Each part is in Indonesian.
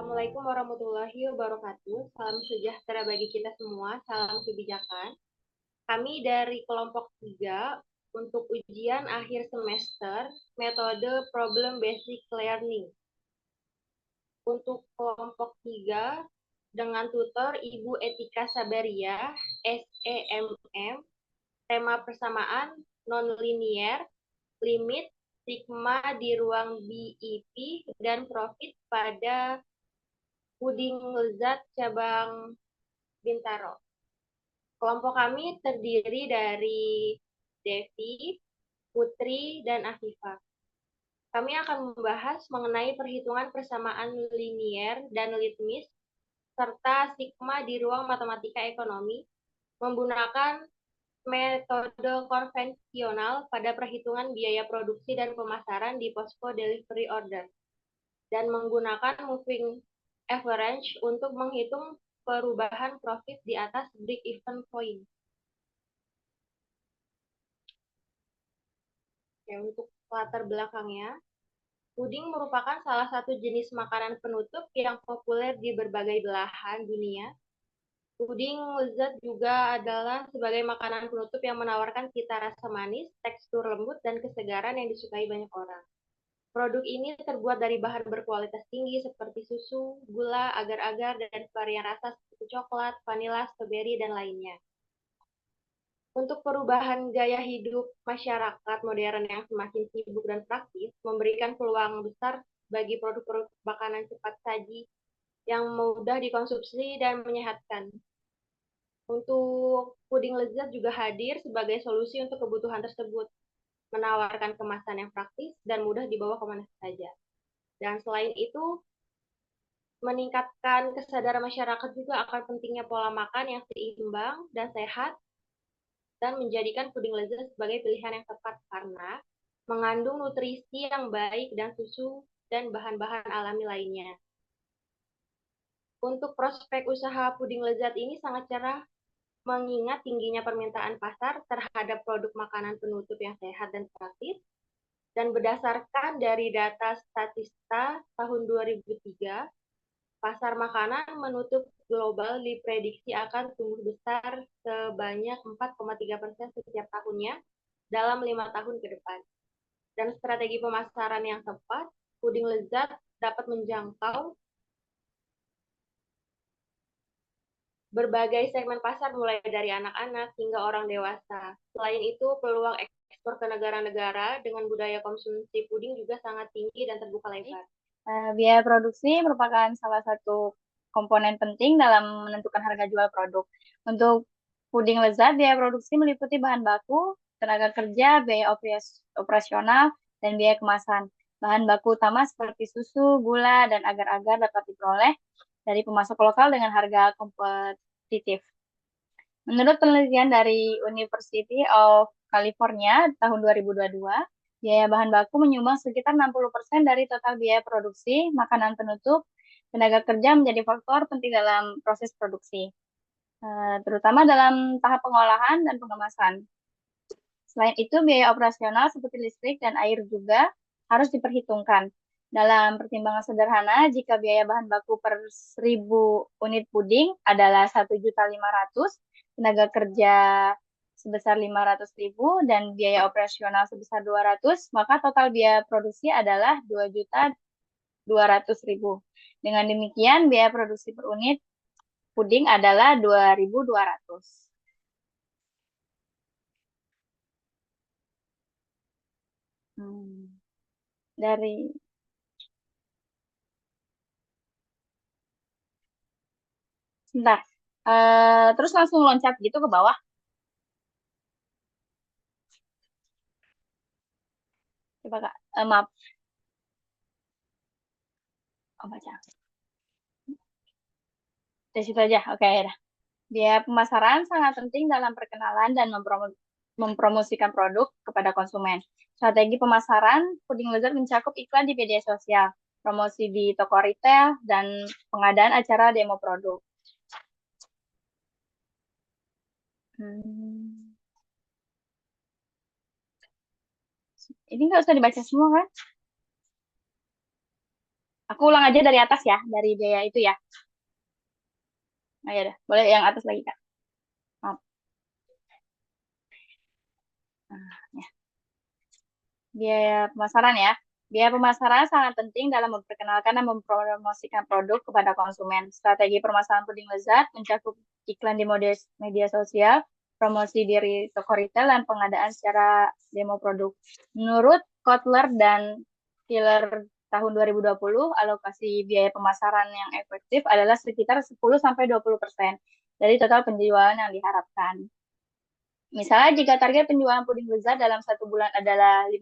Assalamualaikum warahmatullahi wabarakatuh. Salam sejahtera bagi kita semua. Salam kebijakan. Kami dari kelompok 3 untuk ujian akhir semester metode Problem Basic Learning. Untuk kelompok 3 dengan tutor Ibu Etika Sabaria, SEMM, tema persamaan non-linear, limit, sigma di ruang BIP, dan profit pada puding lezat cabang Bintaro. Kelompok kami terdiri dari Devi, Putri, dan Afifah. Kami akan membahas mengenai perhitungan persamaan linier dan litmis serta sigma di ruang matematika ekonomi menggunakan metode konvensional pada perhitungan biaya produksi dan pemasaran di posko delivery order dan menggunakan moving average untuk menghitung perubahan profit di atas break-even point. Oke, untuk latar belakangnya, puding merupakan salah satu jenis makanan penutup yang populer di berbagai belahan dunia. Puding lezat juga adalah sebagai makanan penutup yang menawarkan cita rasa manis, tekstur lembut, dan kesegaran yang disukai banyak orang. Produk ini terbuat dari bahan berkualitas tinggi seperti susu, gula, agar-agar, dan varian rasa seperti coklat, vanila, stroberi, dan lainnya. Untuk perubahan gaya hidup masyarakat modern yang semakin sibuk dan praktis, memberikan peluang besar bagi produk-produk makanan cepat saji yang mudah dikonsumsi dan menyehatkan. Untuk puding lezat juga hadir sebagai solusi untuk kebutuhan tersebut, menawarkan kemasan yang praktis dan mudah dibawa kemana saja. Dan selain itu, meningkatkan kesadaran masyarakat juga akan pentingnya pola makan yang seimbang dan sehat, dan menjadikan puding lezat sebagai pilihan yang tepat karena mengandung nutrisi yang baik dan susu dan bahan-bahan alami lainnya. Untuk prospek usaha puding lezat ini sangat cerah mengingat tingginya permintaan pasar terhadap produk makanan penutup yang sehat dan praktis, dan berdasarkan dari data Statista tahun 2003, pasar makanan menutup global diprediksi akan tumbuh besar sebanyak 4,3% setiap tahunnya dalam 5 tahun ke depan. Dan strategi pemasaran yang tepat, puding lezat dapat menjangkau berbagai segmen pasar mulai dari anak-anak hingga orang dewasa. Selain itu, peluang ekspor ke negara-negara dengan budaya konsumsi puding juga sangat tinggi dan terbuka lebar. Biaya produksi merupakan salah satu komponen penting dalam menentukan harga jual produk. Untuk puding lezat, biaya produksi meliputi bahan baku, tenaga kerja, biaya operasional, dan biaya kemasan. Bahan baku utama seperti susu, gula, dan agar-agar dapat diperoleh dari pemasok lokal dengan harga kompetitif. Menurut penelitian dari University of California tahun 2022, biaya bahan baku menyumbang sekitar 60% dari total biaya produksi makanan penutup. Tenaga kerja menjadi faktor penting dalam proses produksi, terutama dalam tahap pengolahan dan pengemasan. Selain itu, biaya operasional seperti listrik dan air juga harus diperhitungkan. Dalam pertimbangan sederhana, jika biaya bahan baku per 1.000 unit puding adalah 1.500.000, tenaga kerja sebesar 500.000, dan biaya operasional sebesar 200, maka total biaya produksi adalah 2.200.000. Dengan demikian, biaya produksi per unit puding adalah 2.200. Dari Sebentar. Terus langsung loncat gitu ke bawah. Coba Kak. Maaf. Oh, baca. Dari situ aja. Oke, ya. Biaya pemasaran sangat penting dalam perkenalan dan mempromosikan produk kepada konsumen. Strategi pemasaran, puding lezat mencakup iklan di media sosial, promosi di toko retail, dan pengadaan acara demo produk. Ini nggak usah dibaca semua kan? Aku ulang aja dari atas ya, dari biaya itu ya. Nah, ya udah, boleh yang atas lagi, Kak. Maaf. Nah, ya. Biaya pemasaran ya. Biaya pemasaran sangat penting dalam memperkenalkan dan mempromosikan produk kepada konsumen. Strategi permasalahan puding lezat mencakup iklan di media sosial, promosi diri toko retail, dan pengadaan secara demo produk. Menurut Kotler dan Killer tahun 2020, alokasi biaya pemasaran yang efektif adalah sekitar 10-20% dari total penjualan yang diharapkan. Misalnya jika target penjualan puding lezat dalam 1 bulan adalah 50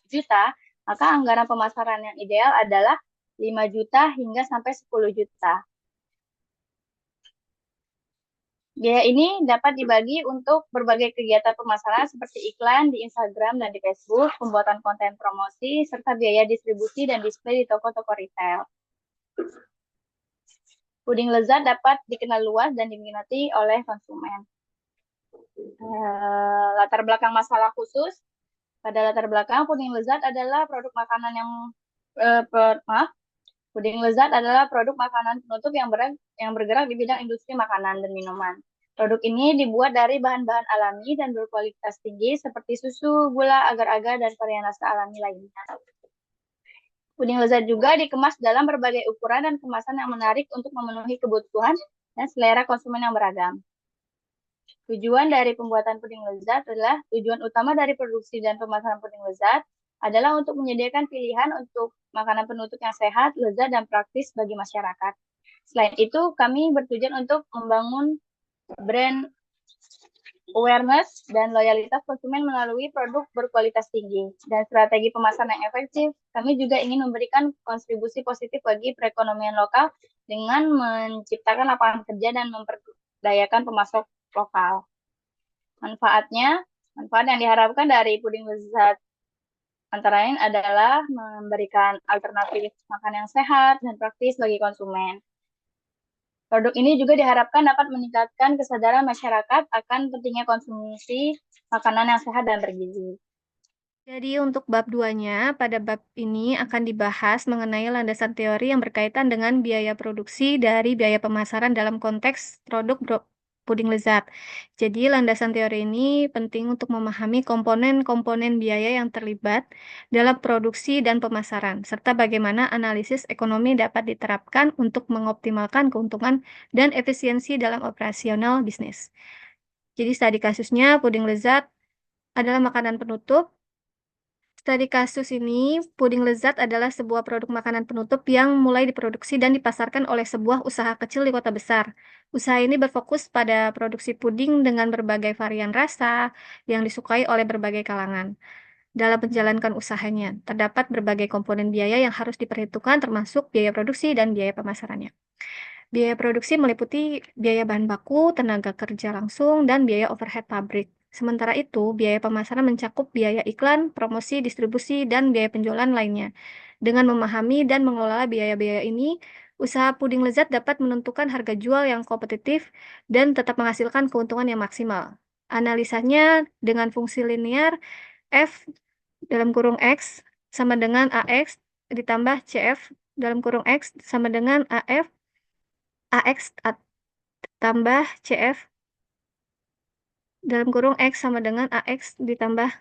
juta, maka anggaran pemasaran yang ideal adalah 5 juta hingga sampai 10 juta. Biaya ini dapat dibagi untuk berbagai kegiatan pemasaran seperti iklan di Instagram dan di Facebook, pembuatan konten promosi, serta biaya distribusi dan display di toko-toko retail. Puding lezat dapat dikenal luas dan diminati oleh konsumen. Latar belakang masalah khusus. Pada latar belakang, puding lezat adalah produk makanan yang puding lezat adalah produk makanan penutup yang bergerak di bidang industri makanan dan minuman. Produk ini dibuat dari bahan-bahan alami dan berkualitas tinggi seperti susu, gula, agar-agar, dan varian rasa alami lainnya. Puding lezat juga dikemas dalam berbagai ukuran dan kemasan yang menarik untuk memenuhi kebutuhan dan selera konsumen yang beragam. Tujuan dari pembuatan puding lezat adalah tujuan utama dari produksi dan pemasaran puding lezat adalah untuk menyediakan pilihan untuk makanan penutup yang sehat, lezat, dan praktis bagi masyarakat. Selain itu, kami bertujuan untuk membangun brand awareness dan loyalitas konsumen melalui produk berkualitas tinggi dan strategi pemasaran yang efektif. Kami juga ingin memberikan kontribusi positif bagi perekonomian lokal dengan menciptakan lapangan kerja dan memperdayakan pemasok lokal. Manfaat yang diharapkan dari puding lezat antara lain adalah memberikan alternatif makan yang sehat dan praktis bagi konsumen. Produk ini juga diharapkan dapat meningkatkan kesadaran masyarakat akan pentingnya konsumsi makanan yang sehat dan bergizi. Jadi untuk bab 2-nya, pada bab ini akan dibahas mengenai landasan teori yang berkaitan dengan biaya produksi dari biaya pemasaran dalam konteks produk puding lezat. Jadi landasan teori ini penting untuk memahami komponen-komponen biaya yang terlibat dalam produksi dan pemasaran, serta bagaimana analisis ekonomi dapat diterapkan untuk mengoptimalkan keuntungan dan efisiensi dalam operasional bisnis. Jadi studi kasusnya, puding lezat adalah makanan penutup. Studi kasus ini, puding lezat adalah sebuah produk makanan penutup yang mulai diproduksi dan dipasarkan oleh sebuah usaha kecil di kota besar. Usaha ini berfokus pada produksi puding dengan berbagai varian rasa yang disukai oleh berbagai kalangan. Dalam menjalankan usahanya, terdapat berbagai komponen biaya yang harus diperhitungkan termasuk biaya produksi dan biaya pemasarannya. Biaya produksi meliputi biaya bahan baku, tenaga kerja langsung, dan biaya overhead pabrik. Sementara itu, biaya pemasaran mencakup biaya iklan, promosi, distribusi, dan biaya penjualan lainnya. Dengan memahami dan mengelola biaya-biaya ini, usaha puding lezat dapat menentukan harga jual yang kompetitif dan tetap menghasilkan keuntungan yang maksimal. Analisanya dengan fungsi linear F dalam kurung X sama dengan AX ditambah CF dalam kurung X sama dengan AX tambah CF dalam kurung X sama dengan AX ditambah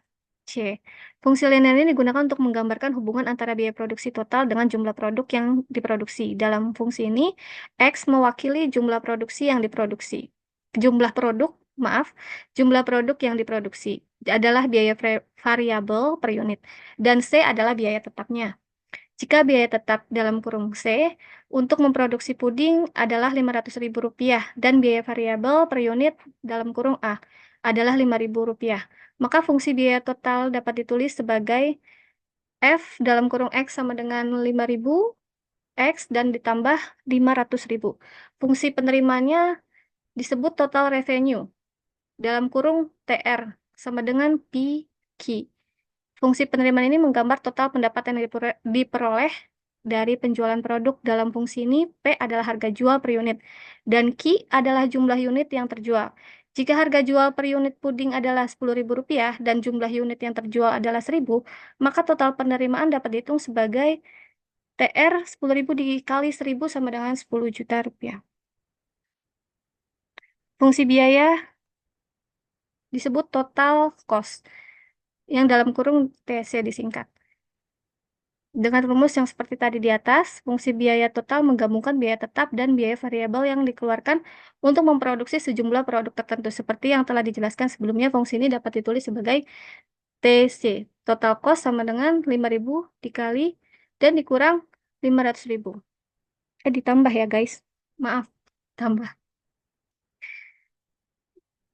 C. Fungsi linear ini digunakan untuk menggambarkan hubungan antara biaya produksi total dengan jumlah produk yang diproduksi. Dalam fungsi ini, X mewakili jumlah produksi yang diproduksi. Jumlah produk yang diproduksi adalah biaya variabel per unit, dan C adalah biaya tetapnya. Jika biaya tetap dalam kurung C untuk memproduksi puding adalah Rp500.000 dan biaya variabel per unit dalam kurung A adalah Rp5.000, maka fungsi biaya total dapat ditulis sebagai F dalam kurung X sama dengan 5.000 X dan ditambah 500.000. Fungsi penerimanya disebut total revenue dalam kurung TR sama dengan PQ. Fungsi penerimaan ini menggambar total pendapatan yang diperoleh dari penjualan produk. Dalam fungsi ini, P adalah harga jual per unit, dan Q adalah jumlah unit yang terjual. Jika harga jual per unit puding adalah Rp10.000 dan jumlah unit yang terjual adalah 1.000, maka total penerimaan dapat dihitung sebagai TR 10.000 dikali 1.000 sama dengan 10 juta rupiah. Fungsi biaya disebut total cost, yang dalam kurung TC disingkat. Dengan rumus yang seperti tadi di atas, fungsi biaya total menggabungkan biaya tetap dan biaya variabel yang dikeluarkan untuk memproduksi sejumlah produk tertentu. Seperti yang telah dijelaskan sebelumnya, fungsi ini dapat ditulis sebagai TC. Total cost sama dengan 5.000 dikali dan dikurang 500.000. Ditambah ya guys. Maaf, tambah.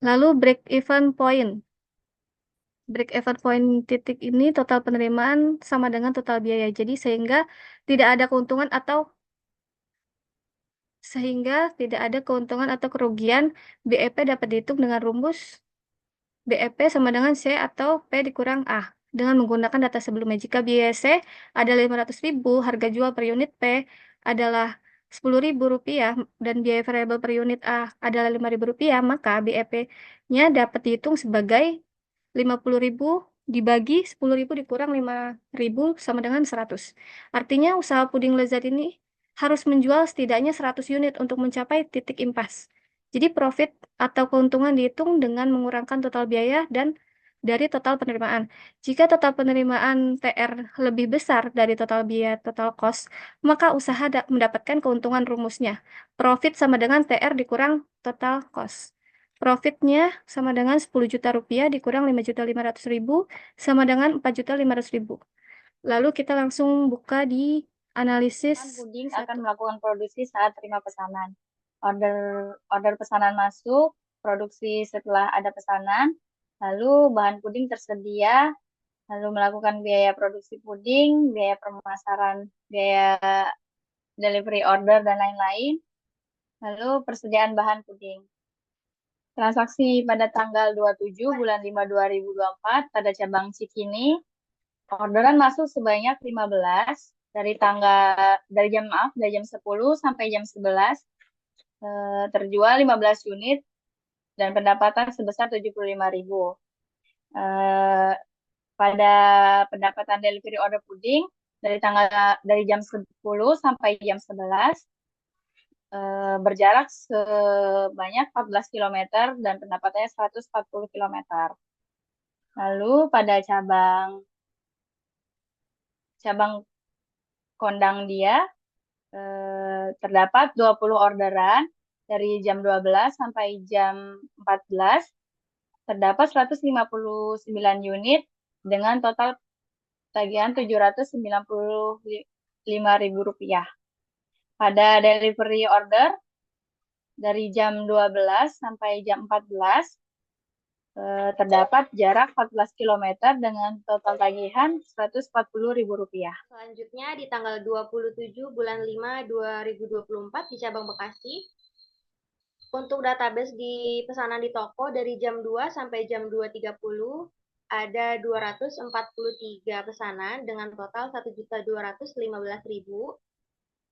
Lalu break even point. Break even point titik ini total penerimaan sama dengan total biaya. Jadi sehingga tidak ada keuntungan atau kerugian, BEP dapat dihitung dengan rumus BEP sama dengan C atau P dikurang A dengan menggunakan data sebelumnya. Jika biaya C adalah 500.000, harga jual per unit P adalah Rp10.000 dan biaya variabel per unit A adalah Rp5.000, maka BEP-nya dapat dihitung sebagai 50.000 dibagi 10.000 dikurang 5.000 sama dengan 100. Artinya usaha puding lezat ini harus menjual setidaknya 100 unit untuk mencapai titik impas. Jadi profit atau keuntungan dihitung dengan mengurangkan total biaya dan dari total penerimaan. Jika total penerimaan TR lebih besar dari total biaya total cost, maka usaha mendapatkan keuntungan rumusnya. Profit sama dengan TR dikurang total cost. Profitnya sama dengan 10 juta rupiah dikurang 5.500.000 sama dengan 4.500.000. Lalu kita langsung buka di analisis Puding satu. akan melakukan produksi saat terima pesanan. Order pesanan masuk, produksi setelah ada pesanan, lalu bahan puding tersedia, lalu melakukan biaya produksi puding, biaya pemasaran, biaya delivery order, dan lain-lain, lalu persediaan bahan puding. Transaksi pada tanggal 27 bulan 5 2024 pada cabang Cikini, orderan masuk sebanyak 15 dari jam 10 sampai jam 11, terjual 15 unit dan pendapatan sebesar 75.000. Pada pendapatan delivery order puding dari jam 10 sampai jam 11, berjarak sebanyak 14 km dan pendapatannya 140 km. Lalu pada cabang Kondang dia terdapat 20 orderan dari jam 12 sampai jam 14, terdapat 159 unit dengan total tagihan Rp795.000. Pada delivery order dari jam 12 sampai jam 14, terdapat jarak 14 km dengan total tagihan Rp140.000. Selanjutnya di tanggal 27 bulan 5 2024 di cabang Bekasi, untuk database di pesanan di toko dari jam 2 sampai jam 2.30 ada 243 pesanan dengan total 1.215.000.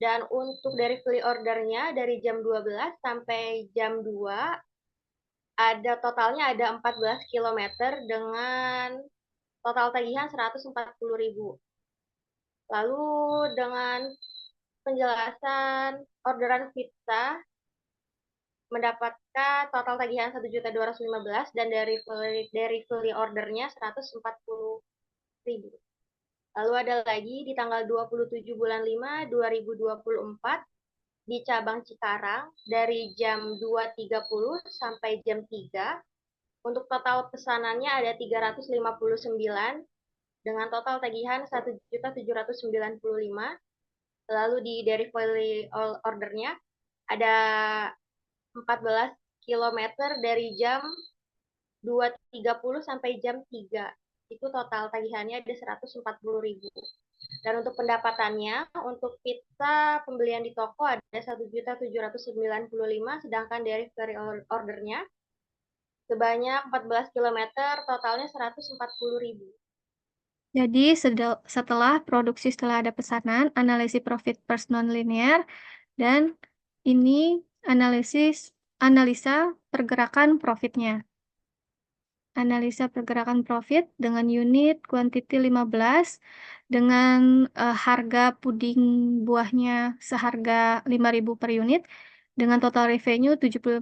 Dan untuk delivery ordernya dari jam 12 sampai jam 2 totalnya ada 14 km dengan total tagihan 140.000. Lalu dengan penjelasan orderan pizza mendapatkan total tagihan 1.215 dan dari delivery ordernya 140.000. Lalu ada lagi di tanggal 27 bulan 5 2024 di cabang Cikarang dari jam 2.30 sampai jam 3. Untuk total pesanannya ada 359 dengan total tagihan 1.795. Lalu di delivery ordernya ada 14 km dari jam 2.30 sampai jam 3. Itu total tagihannya ada 140.000. Dan untuk pendapatannya, untuk pizza pembelian di toko ada 1.795, sedangkan delivery ordernya sebanyak 14 km, totalnya 140.000. Jadi setelah produksi setelah ada pesanan, analisis profit per non-linear, dan ini analisa pergerakan profitnya. analisa pergerakan profit dengan unit kuantiti 15 dengan harga puding buahnya seharga 5.000 per unit dengan total revenue 75.000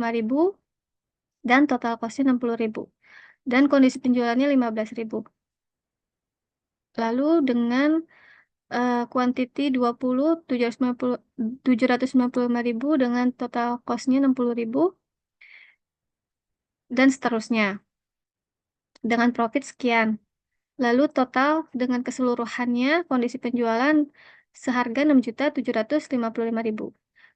dan total cost-nya 60.000 dan kondisi penjualannya 15.000. Lalu dengan kuantiti 20 795.000 dengan total cost-nya 60.000 dan seterusnya dengan profit sekian. Lalu total dengan keseluruhannya kondisi penjualan seharga 6.755.000.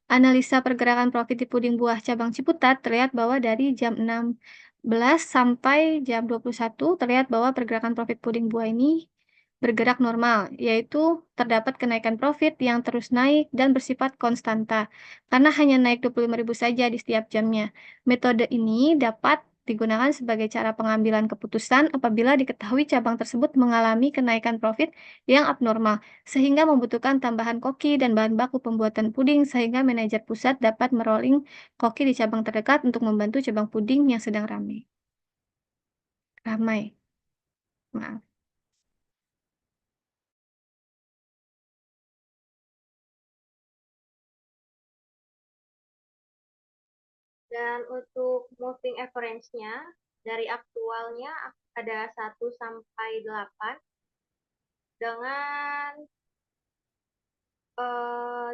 Analisa pergerakan profit di puding buah cabang Ciputat terlihat bahwa dari jam 16 sampai jam 21 terlihat bahwa pergerakan profit puding buah ini bergerak normal, yaitu terdapat kenaikan profit yang terus naik dan bersifat konstanta, karena hanya naik 25.000 saja di setiap jamnya. Metode ini dapat digunakan sebagai cara pengambilan keputusan apabila diketahui cabang tersebut mengalami kenaikan profit yang abnormal, sehingga membutuhkan tambahan koki dan bahan baku pembuatan puding, sehingga manajer pusat dapat merolling koki di cabang terdekat untuk membantu cabang puding yang sedang ramai. Maaf. Dan untuk moving average-nya, dari aktualnya ada 1 sampai 8 dengan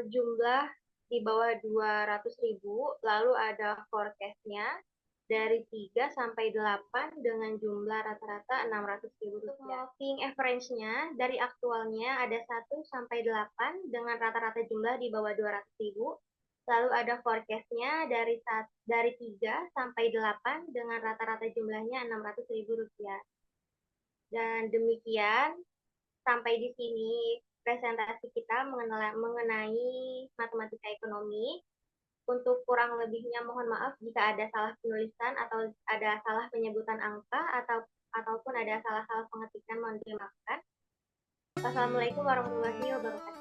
jumlah di bawah 200.000, lalu ada forecast-nya dari 3 sampai 8 dengan jumlah rata-rata 600.000 rupiah. Moving average-nya dari aktualnya ada 1 sampai 8 dengan rata-rata jumlah di bawah 200.000, lalu ada forecast-nya dari 3 sampai 8 dengan rata-rata jumlahnya 600.000 rupiah. Dan demikian, sampai di sini presentasi kita mengenai matematika ekonomi. Untuk kurang lebihnya mohon maaf jika ada salah penulisan atau ada salah penyebutan angka ataupun ada salah-salah pengetikan, mohon dimaafkan. Wassalamualaikum warahmatullahi wabarakatuh.